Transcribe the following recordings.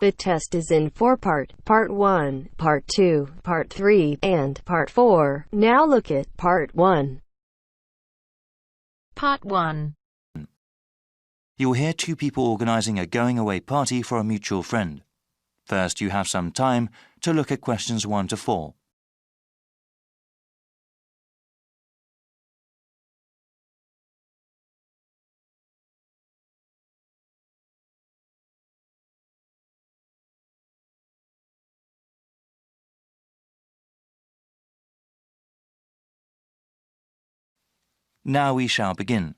The test is in 4 parts: Part 1, Part 2, Part 3, and Part 4. Now look at Part 1. Part 1. You'll hear two people organising a going-away party for a mutual friend. First, you have some time to look at questions 1 to 4. Now we shall begin.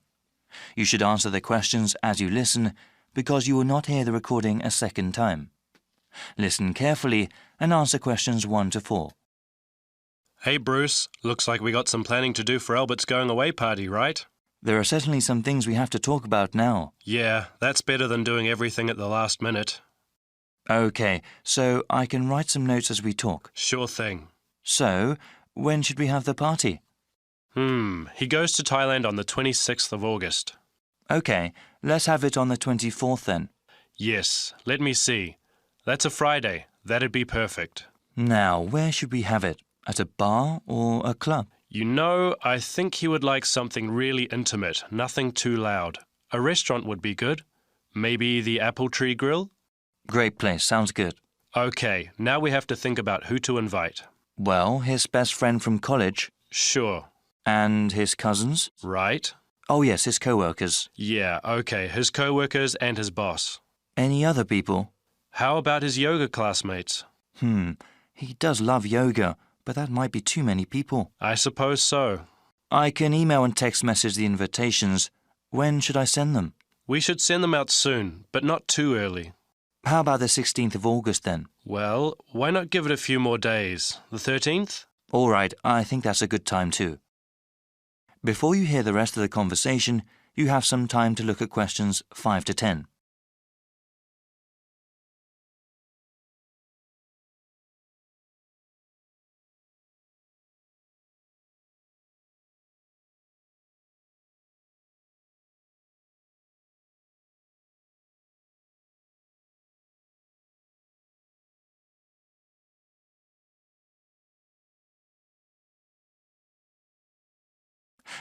You should answer the questions as you listen, because you will not hear the recording a second time. Listen carefully and answer questions 1 to 4. Hey Bruce, looks like we got some planning to do for Albert's going away party, right? There are certainly some things we have to talk about now. Yeah, that's better than doing everything at the last minute. OK, so I can write some notes as we talk. Sure thing. So, when should we have the party? He goes to Thailand on the 26th of August. OK, let's have it on the 24th then. Yes, let me see. That's a Friday. That'd be perfect. Now, where should we have it? At a bar or a club? You know, I think he would like something really intimate, nothing too loud. A restaurant would be good. Maybe the Apple Tree Grill? Great place, sounds good. OK, now we have to think about who to invite. Well, his best friend from college. Sure. And his cousins? Right. Oh yes, his co-workers. Yeah, OK, his co-workers and his boss. Any other people? How about his yoga classmates? He does love yoga, but that might be too many people. I suppose so. I can email and text message the invitations. When should I send them? We should send them out soon, but not too early. How about the 16th of August then? Well, why not give it a few more days? The 13th? All right, I think that's a good time too. Before you hear the rest of the conversation, you have some time to look at questions 5 to 10.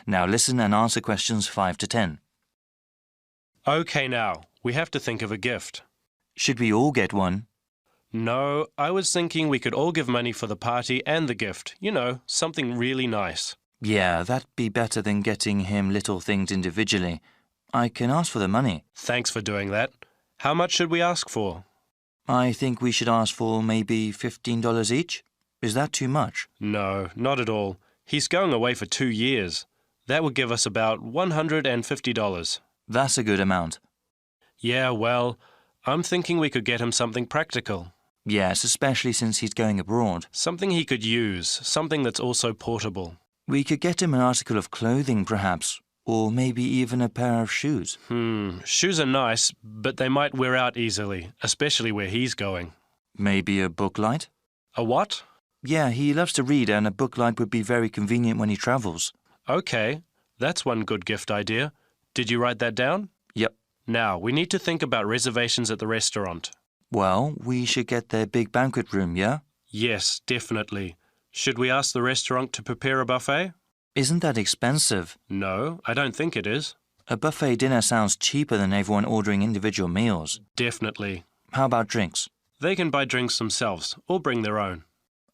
Now listen and answer questions 5 to 10. OK now, we have to think of a gift. Should we all get one? No, I was thinking we could all give money for the party and the gift. You know, something really nice. Yeah, that'd be better than getting him little things individually. I can ask for the money. Thanks for doing that. How much should we ask for? I think we should ask for maybe $15 each. Is that too much? No, not at all. He's going away for 2 years. That would give us about $150. That's a good amount. Yeah, well, I'm thinking we could get him something practical. Yes, especially since he's going abroad. Something he could use, something that's also portable. We could get him an article of clothing, perhaps, or maybe even a pair of shoes. Shoes are nice, but they might wear out easily, especially where he's going. Maybe a book light? A what? Yeah, he loves to read, and a book light would be very convenient when he travels. OK, that's one good gift idea. Did you write that down? Yep. Now, we need to think about reservations at the restaurant. Well, we should get their big banquet room, yeah? Yes, definitely. Should we ask the restaurant to prepare a buffet? Isn't that expensive? No, I don't think it is. A buffet dinner sounds cheaper than everyone ordering individual meals. Definitely. How about drinks? They can buy drinks themselves, or bring their own.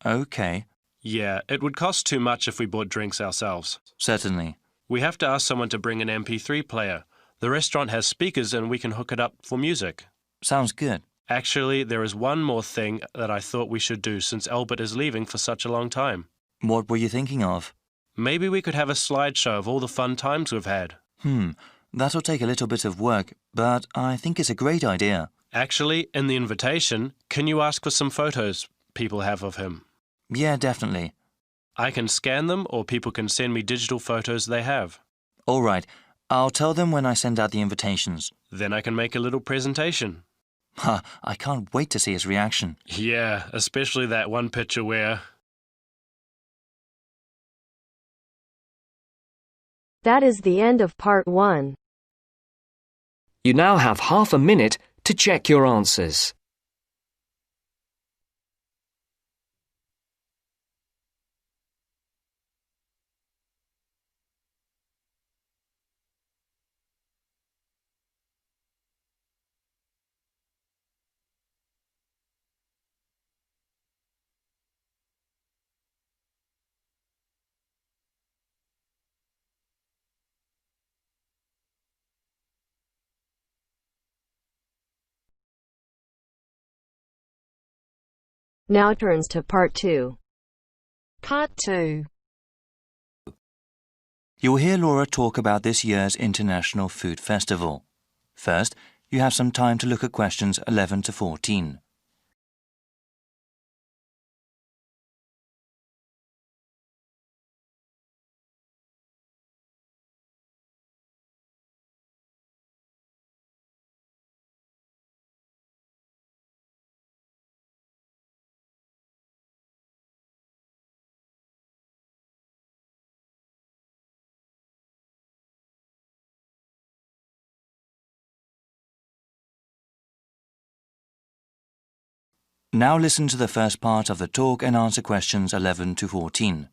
OK. Yeah, it would cost too much if we bought drinks ourselves. Certainly. We have to ask someone to bring an MP3 player. The restaurant has speakers and we can hook it up for music. Sounds good. Actually, there is one more thing that I thought we should do since Albert is leaving for such a long time. What were you thinking of? Maybe we could have a slideshow of all the fun times we've had. That'll take a little bit of work, but I think it's a great idea. Actually, in the invitation, can you ask for some photos people have of him? Yeah, definitely. I can scan them or people can send me digital photos they have. All right. I'll tell them when I send out the invitations. Then I can make a little presentation. I can't wait to see his reaction. Yeah, especially that one picture where... That is the end of Part 1. You now have half a minute to check your answers. Now turns to Part 2. Part 2. You'll hear Laura talk about this year's International Food Festival. First, you have some time to look at questions 11 to 14. Now listen to the first part of the talk and answer questions 11 to 14.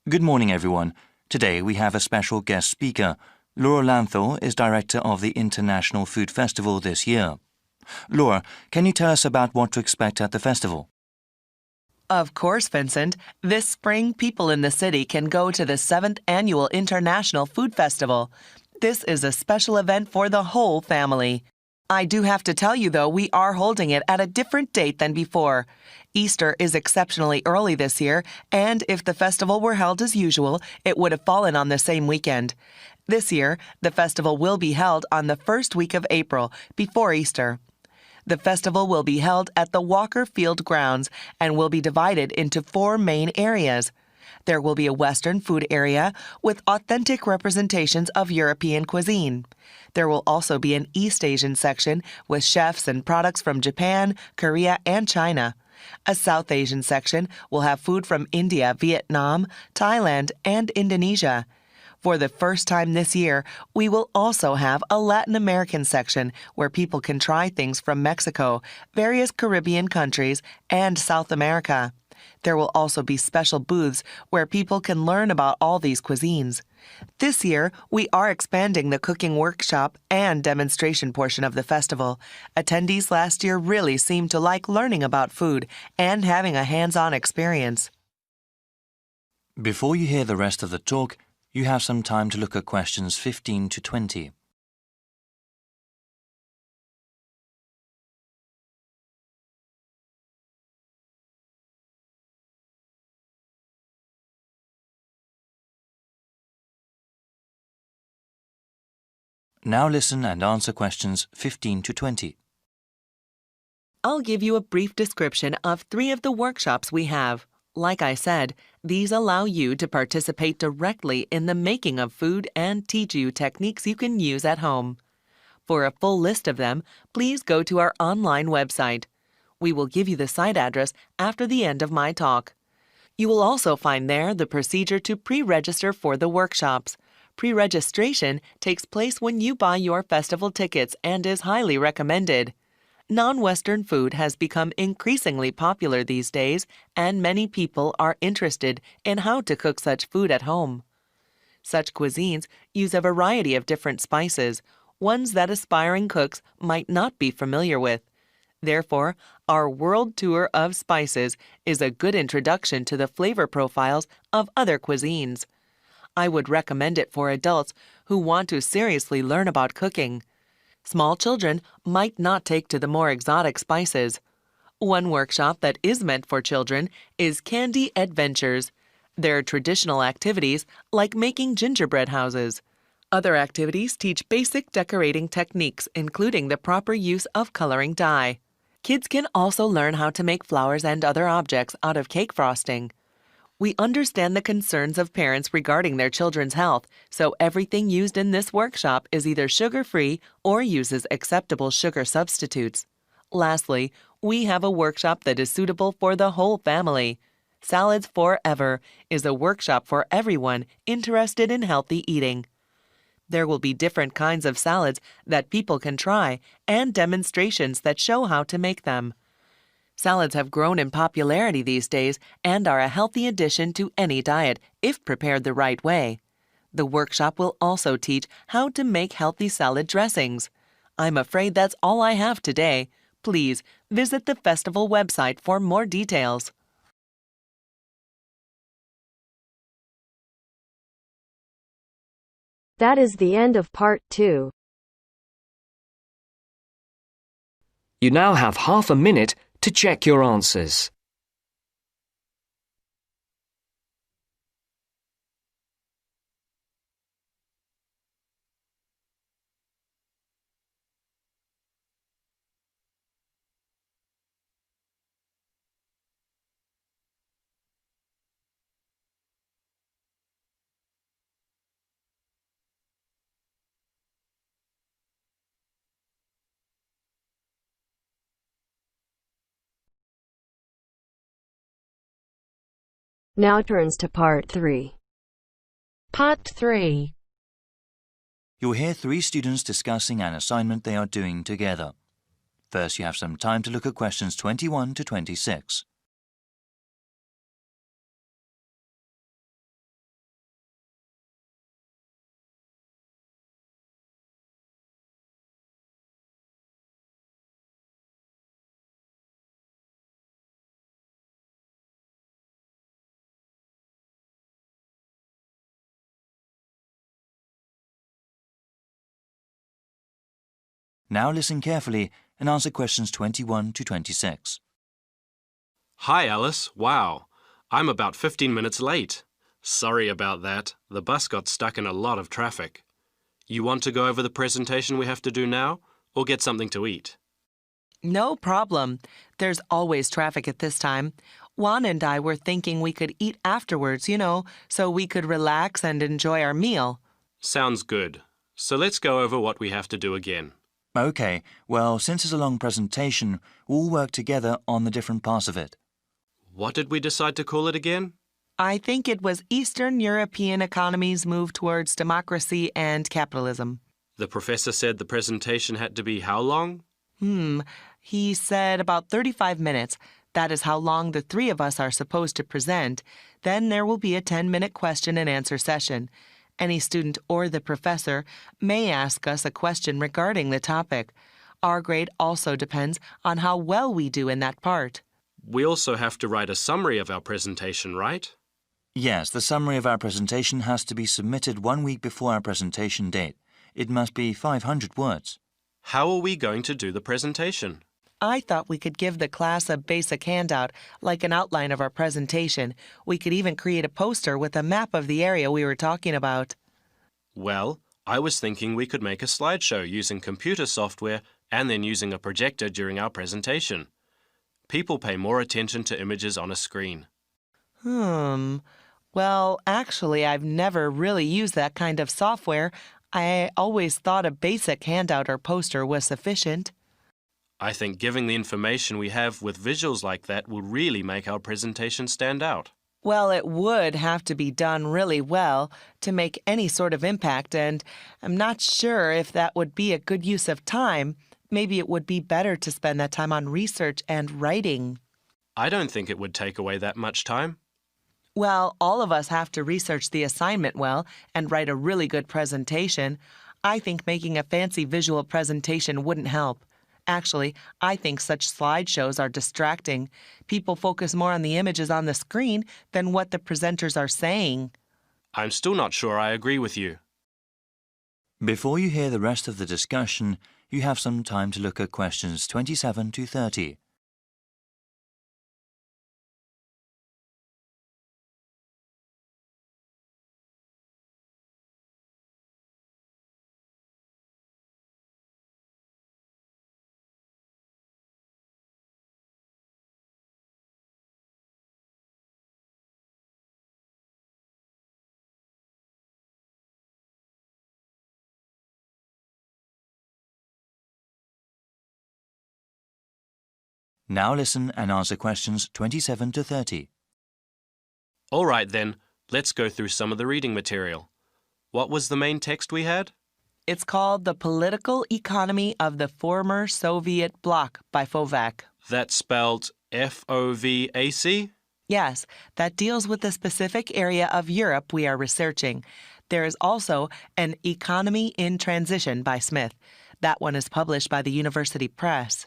Good morning, everyone. Today we have a special guest speaker. Laura Lanthor is director of the International Food Festival this year. Laura, can you tell us about what to expect at the festival? Of course, Vincent. This spring, people in the city can go to the 7th Annual International Food Festival. This is a special event for the whole family. I do have to tell you, though, we are holding it at a different date than before. Easter is exceptionally early this year, and if the festival were held as usual, it would have fallen on the same weekend. This year, the festival will be held on the first week of April, before Easter. The festival will be held at the Walker Field grounds and will be divided into 4 main areas. There will be a Western food area with authentic representations of European cuisine. There will also be an East Asian section with chefs and products from Japan, Korea, and China. A South Asian section will have food from India, Vietnam, Thailand, and Indonesia. For the first time this year, we will also have a Latin American section where people can try things from Mexico, various Caribbean countries, and South America. There will also be special booths where people can learn about all these cuisines. This year, we are expanding the cooking workshop and demonstration portion of the festival. Attendees last year really seemed to like learning about food and having a hands-on experience. Before you hear the rest of the talk, you have some time to look at questions 15 to 20. Now listen and answer questions 15 to 20. I'll give you a brief description of 3 of the workshops we have. Like I said, these allow you to participate directly in the making of food and teach you techniques you can use at home. For a full list of them, please go to our online website. We will give you the site address after the end of my talk. You will also find there the procedure to pre-register for the workshops. Pre-registration takes place when you buy your festival tickets and is highly recommended. Non-Western food has become increasingly popular these days, and many people are interested in how to cook such food at home. Such cuisines use a variety of different spices, ones that aspiring cooks might not be familiar with. Therefore, our world tour of spices is a good introduction to the flavor profiles of other cuisines. I would recommend it for adults who want to seriously learn about cooking. Small children might not take to the more exotic spices. One workshop that is meant for children is Candy Adventures. There are traditional activities like making gingerbread houses. Other activities teach basic decorating techniques, including the proper use of coloring dye. Kids can also learn how to make flowers and other objects out of cake frosting. We understand the concerns of parents regarding their children's health, so everything used in this workshop is either sugar-free or uses acceptable sugar substitutes. Lastly, we have a workshop that is suitable for the whole family. Salads Forever is a workshop for everyone interested in healthy eating. There will be different kinds of salads that people can try and demonstrations that show how to make them. Salads have grown in popularity these days and are a healthy addition to any diet if prepared the right way. The workshop will also teach how to make healthy salad dressings. I'm afraid that's all I have today. Please visit the festival website for more details. That is the end of Part 2. You now have half a minute to check your answers. Now turns to Part 3. Part 3. You'll hear three students discussing an assignment they are doing together. First, you have some time to look at questions 21 to 26. Now listen carefully and answer questions 21 to 26. Hi, Alice. Wow. I'm about 15 minutes late. Sorry about that. The bus got stuck in a lot of traffic. You want to go over the presentation we have to do now, or get something to eat? No problem. There's always traffic at this time. Juan and I were thinking we could eat afterwards, so we could relax and enjoy our meal. Sounds good. So let's go over what we have to do again. OK, well, since it's a long presentation, we'll work together on the different parts of it. What did we decide to call it again? I think it was Eastern European economies move towards democracy and capitalism. The professor said the presentation had to be how long? He said about 35 minutes. That is how long the three of us are supposed to present. Then there will be a 10-minute question and answer session. Any student or the professor may ask us a question regarding the topic. Our grade also depends on how well we do in that part. We also have to write a summary of our presentation, right? Yes, the summary of our presentation has to be submitted 1 week before our presentation date. It must be 500 words. How are we going to do the presentation? I thought we could give the class a basic handout, like an outline of our presentation. We could even create a poster with a map of the area we were talking about. Well, I was thinking we could make a slideshow using computer software and then using a projector during our presentation. People pay more attention to images on a screen. Well, actually, I've never really used that kind of software. I always thought a basic handout or poster was sufficient. I think giving the information we have with visuals like that will really make our presentation stand out. Well, it would have to be done really well to make any sort of impact, and I'm not sure if that would be a good use of time. Maybe it would be better to spend that time on research and writing. I don't think it would take away that much time. Well, all of us have to research the assignment well and write a really good presentation. I think making a fancy visual presentation wouldn't help. Actually, I think such slideshows are distracting. People focus more on the images on the screen than what the presenters are saying. I'm still not sure I agree with you. Before you hear the rest of the discussion, you have some time to look at questions 27 to 30. Now listen and answer questions 27 to 30. All right then, let's go through some of the reading material. What was the main text we had? It's called The Political Economy of the Former Soviet Bloc by Fovac. That's spelled F-O-V-A-C? Yes, that deals with the specific area of Europe we are researching. There is also An Economy in Transition by Smith. That one is published by the University Press.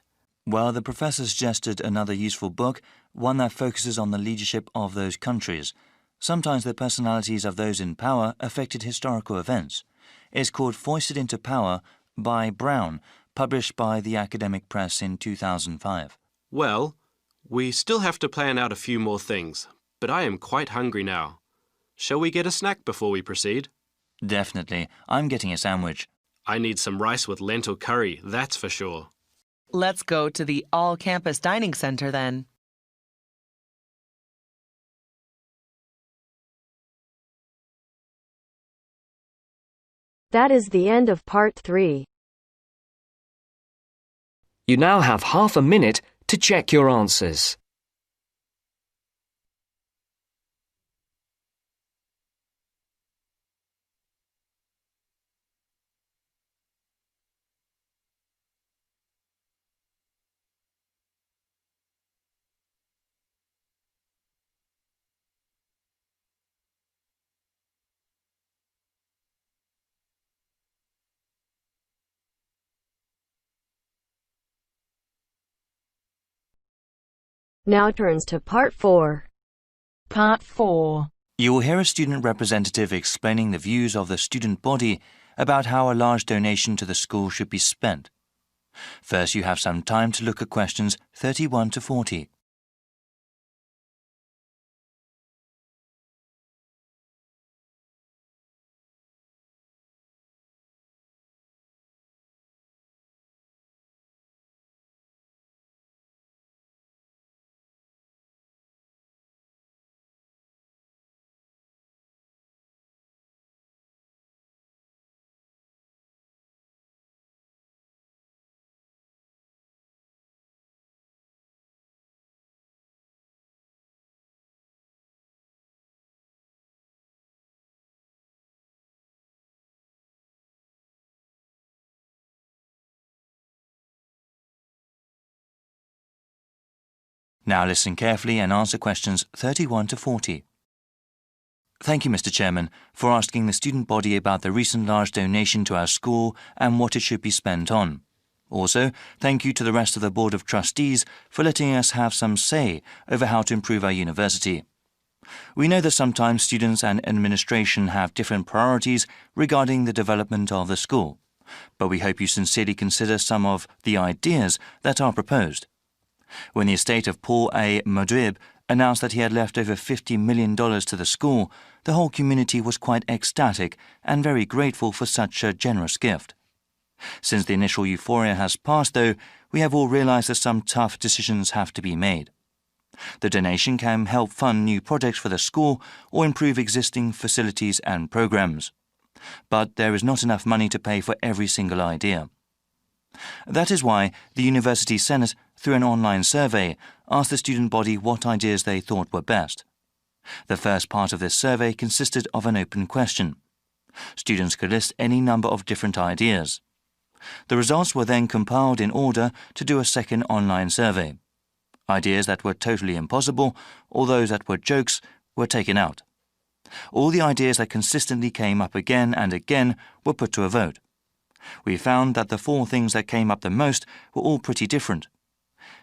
Well, the professor suggested another useful book, one that focuses on the leadership of those countries. Sometimes the personalities of those in power affected historical events. It's called Foisted into Power by Brown, published by the Academic Press in 2005. Well, We still have to plan out a few more things, but I am quite hungry now. Shall we get a snack before we proceed? Definitely. I'm getting a sandwich. I need some rice with lentil curry, that's for sure. Let's go to the all-campus dining center then. That is the end of part 3. You now have half a minute to check your answers. Now turns to part 4. Part 4. You will hear a student representative explaining the views of the student body about how a large donation to the school should be spent. First, you have some time to look at questions 31 to 40. Now listen carefully and answer questions 31 to 40. Thank you, Mr. Chairman, for asking the student body about the recent large donation to our school and what it should be spent on. Also, thank you to the rest of the Board of Trustees for letting us have some say over how to improve our university. We know that sometimes students and administration have different priorities regarding the development of the school, but we hope you sincerely consider some of the ideas that are proposed. When the estate of Paul A. Modrib announced that he had left over $50 million to the school, the whole community was quite ecstatic and very grateful for such a generous gift. Since the initial euphoria has passed, though, we have all realized that some tough decisions have to be made. The donation can help fund new projects for the school or improve existing facilities and programs. But there is not enough money to pay for every single idea. That is why the University Senate, through an online survey, asked the student body what ideas they thought were best. The first part of this survey consisted of an open question. Students could list any number of different ideas. The results were then compiled in order to do a second online survey. Ideas that were totally impossible, or those that were jokes, were taken out. All the ideas that consistently came up again and again were put to a vote. We found that the 4 things that came up the most were all pretty different.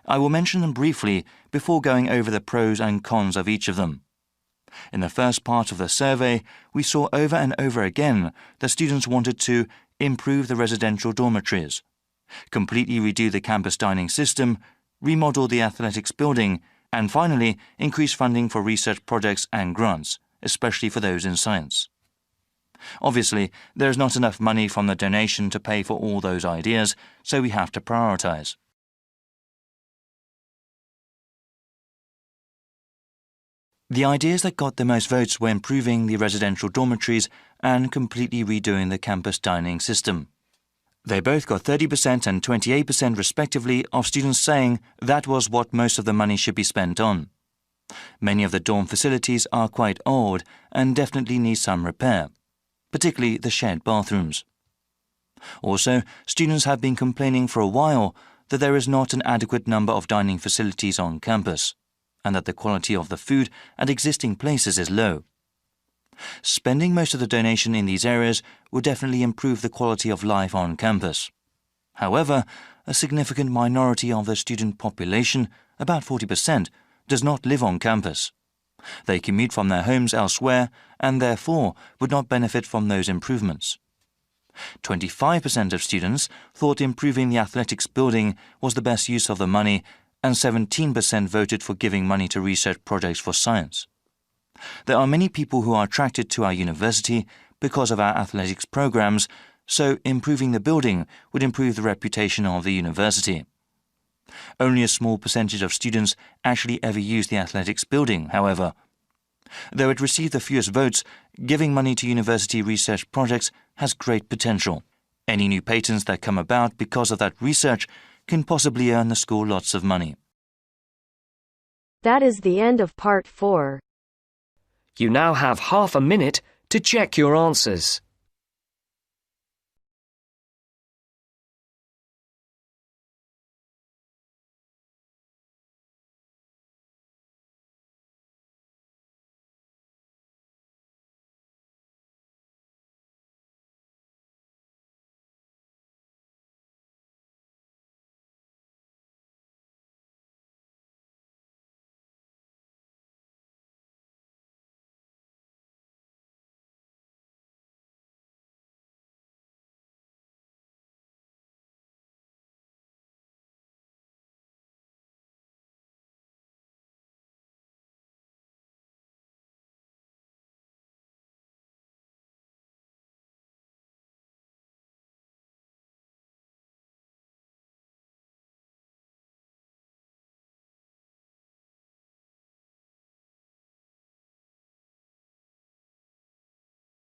I will mention them briefly before going over the pros and cons of each of them. In the first part of the survey, we saw over and over again that students wanted to improve the residential dormitories, completely redo the campus dining system, remodel the athletics building, and finally increase funding for research projects and grants, especially for those in science. Obviously, there is not enough money from the donation to pay for all those ideas, so we have to prioritize. The ideas that got the most votes were improving the residential dormitories and completely redoing the campus dining system. They both got 30% and 28% respectively of students saying that was what most of the money should be spent on. Many of the dorm facilities are quite old and definitely need some repair, particularly the shared bathrooms. Also, students have been complaining for a while that there is not an adequate number of dining facilities on campus, and that the quality of the food at existing places is low. Spending most of the donation in these areas will definitely improve the quality of life on campus. However, a significant minority of the student population, about 40%, does not live on campus. They commute from their homes elsewhere and therefore would not benefit from those improvements. 25% of students thought improving the athletics building was the best use of the money, and 17% voted for giving money to research projects for science. There are many people who are attracted to our university because of our athletics programs, so improving the building would improve the reputation of the university. Only a small percentage of students actually ever use the athletics building, however. Though it received the fewest votes, giving money to university research projects has great potential. Any new patents that come about because of that research can possibly earn the school lots of money. That is the end of part 4. You now have half a minute to check your answers.